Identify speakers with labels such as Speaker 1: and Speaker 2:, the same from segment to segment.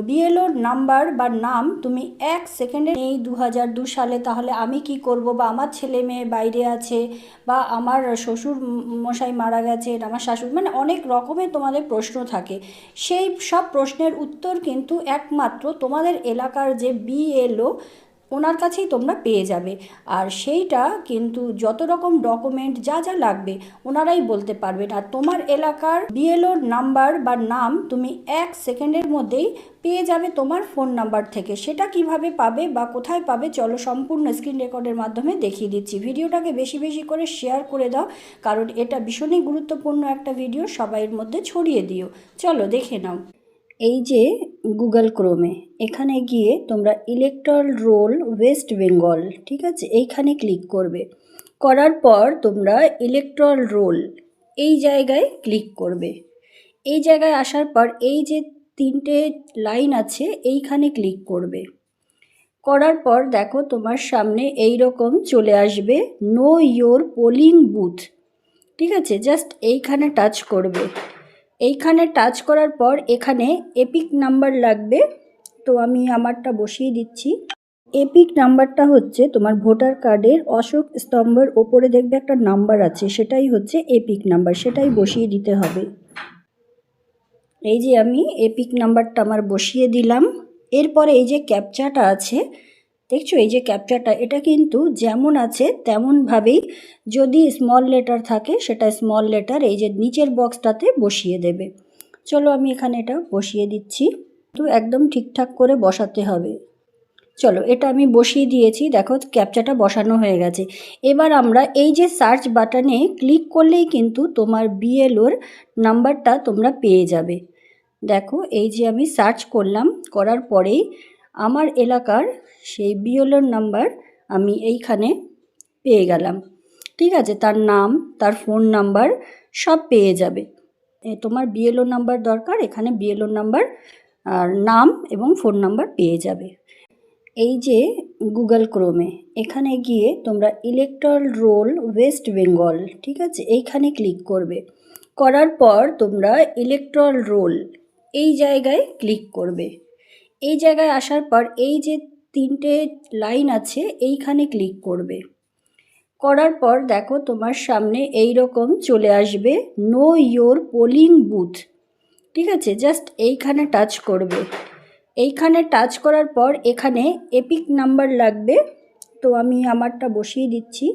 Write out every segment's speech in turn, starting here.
Speaker 1: বিএলওর number বা নাম তুমি 1 সেকেন্ডে নেই 2002 সালে, তাহলে আমি কি করব, বা আমার ছেলে মেয়ে বাইরে আছে, বা আমার শ্বশুর মশাই মারা গেছেন, আমার শাশুড়ি, মানে অনেক রকমের তোমাদের প্রশ্ন থাকে। সেই সব প্রশ্নের উত্তর কিন্তু একমাত্র তোমাদের এলাকার যে বিএলও ওনার কাছেই তোমরা পেয়ে যাবে। আর সেইটা কিন্তু যত রকম ডকুমেন্ট যা যা লাগবে ওনারাই বলতে পারবেন। আর তোমার এলাকার বিএলওর নাম্বার বা নাম তুমি 1 সেকেন্ডের মধ্যেই পেয়ে যাবে তোমার ফোন নাম্বার থেকে। সেটা কিভাবে পাবে বা কোথায় পাবে, চলো সম্পূর্ণ স্ক্রিন রেকর্ডের মাধ্যমে দেখিয়ে দিচ্ছি। ভিডিওটাকে বেশি বেশি করে শেয়ার করে দাও, কারণ এটা ভীষণই গুরুত্বপূর্ণ একটা ভিডিও, সবাইয়ের মধ্যে ছড়িয়ে দিও। চলো দেখে নাও। এই যে গুগল ক্রোমে এখানে গিয়ে তোমরা ইলেকট্রাল রোল ওয়েস্ট বেঙ্গল, ঠিক আছে, এইখানে ক্লিক করবে। করার পর তোমরা ইলেকট্রাল রোল এই জায়গায় ক্লিক করবে। এই জায়গায় আসার পর এই যে 3টে লাইন আছে এইখানে ক্লিক করবে। করার পর দেখো তোমার সামনে এই রকম চলে আসবে নো ইয়োর পোলিং বুথ, ঠিক আছে, জাস্ট এইখানে টাচ করবে। এইখানে টাচ করার পর এখানে এপিক নাম্বার লাগবে, তো আমি আমারটা বসিয়ে দিচ্ছি। এপিক নাম্বারটা হচ্ছে তোমার ভোটার কার্ডের অশোক স্তম্ভের ওপরে দেখবে একটা নাম্বার আছে, সেটাই হচ্ছে এপিক নাম্বার, সেটাই বসিয়ে দিতে হবে। এই যে আমি এপিক নাম্বারটা আমার বসিয়ে দিলাম। এরপরে এই যে ক্যাপচাটা আছে দেখছো, এই যে ক্যাপচাটা, এটা কিন্তু যেমন আছে তেমনভাবেই, যদি স্মল লেটার থাকে সেটা স্মল লেটার এই যে নিচের বক্সটাতে বসিয়ে দেবে। চলো আমি এখানে এটা বসিয়ে দিচ্ছি, তো একদম ঠিকঠাক করে বসাতে হবে। চলো এটা আমি বসিয়ে দিয়েছি, দেখো ক্যাপচাটা বসানো হয়ে গেছে। এবার আমরা এই যে সার্চ বাটনে ক্লিক করলেই কিন্তু তোমার বিএলওর নাম্বারটা তোমরা পেয়ে যাবে। দেখো এই যে আমি সার্চ করলাম, করার পরেই আমার এলাকার সেই বিএলওর নাম্বার আমি এইখানে পেয়ে গেলাম, ঠিক আছে, তার নাম, তার ফোন নাম্বার সব পেয়ে যাবে। তোমার বিএলও নাম্বার দরকার, এখানে বিএলও নাম্বার আর নাম এবং ফোন নাম্বার পেয়ে যাবে। এই যে গুগল ক্রোমে এখানে গিয়ে তোমরা ইলেকট্রাল রোল ওয়েস্ট বেঙ্গল, ঠিক আছে, এইখানে ক্লিক করবে। করার পর তোমরা ইলেকট্রাল রোল এই জায়গায় ক্লিক করবে। এই জায়গায় আসার পর এই যে 3টে লাইন আছে এইখানে ক্লিক করবে। করার পর দেখো তোমার সামনে এই রকম চলে আসবে নো ইয়োর পোলিং বুথ, ঠিক আছে, জাস্ট এইখানে টাচ করবে। এইখানে টাচ করার পর এখানে এপিক নাম্বার লাগবে, তো আমি আমারটা বসিয়ে দিচ্ছি।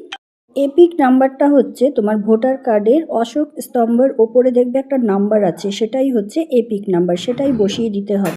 Speaker 1: এপিক নাম্বারটা হচ্ছে তোমার ভোটার কার্ডের অশোক স্তম্ভের ওপরে দেখবে একটা নাম্বার আছে, সেটাই হচ্ছে এপিক নাম্বার, সেটাই বসিয়ে দিতে হবে।